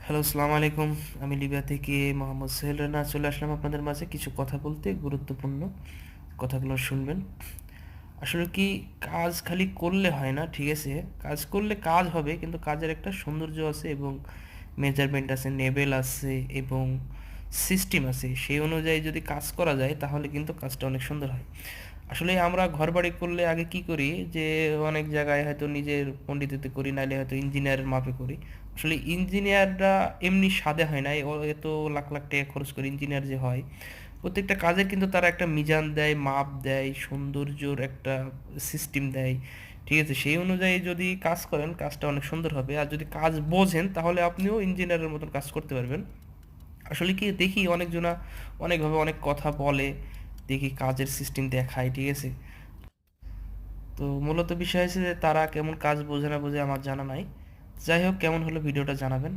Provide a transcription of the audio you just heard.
Hello, আসসালামু আলাইকুম। আমি লিবিয়া থেকে মোহাম্মদ সোহেল রানা চলে আসলাম আপনাদের মাঝে কিছু কথা বলতে। গুরুত্বপূর্ণ কথাগুলো শুনবেন। আসলে কি, কাজ খালি করলে হয় না, ঠিক আছে? কাজ করলে কাজ হবে, কিন্তু কাজের একটা সৌন্দর্য আছে এবং মেজারমেন্ট আছে, লেভেল আছে এবং সিস্টেম আছে। সেই অনুযায়ী যদি কাজ করা যায় তাহলে কিন্তু কাজটা অনেক সুন্দর হয়। আসলে আমরা ঘরবাড়ি করলে আগে কি করি, যে অনেক জায়গায় হয়তো নিজের পণ্ডিতিতে করি, নাইলে হয়তো ইঞ্জিনিয়ারের মাপে করি। আসলে ইঞ্জিনিয়াররা এমনি সাদে হয় না, এত লাখ লাখ টাকা খরচ করে ইঞ্জিনিয়ার যে হয়, প্রত্যেকটা কাজের কিন্তু তারা একটা মিজান দেয়, মাপ দেয়, সৌন্দর্যর একটা সিস্টেম দেয়। ঠিক আছে, সেই অনুযায়ী যদি কাজ করেন কাজটা অনেক সুন্দর হবে। আর যদি কাজ বোঝেন তাহলে আপনিও ইঞ্জিনিয়ারের মতন কাজ করতে পারবেন। আসলে কি, দেখি অনেকজনা অনেকভাবে অনেক কথা বলে, দেখি কাজের সিস্টেম দেখায়, ঠিক আছে? তো মূলত বিষয় হচ্ছে যে তারা কেমন কাজ বোঝে না বোঝে আমার জানা নাই। যাই হোক, কেমন হলো ভিডিওটা জানাবেন।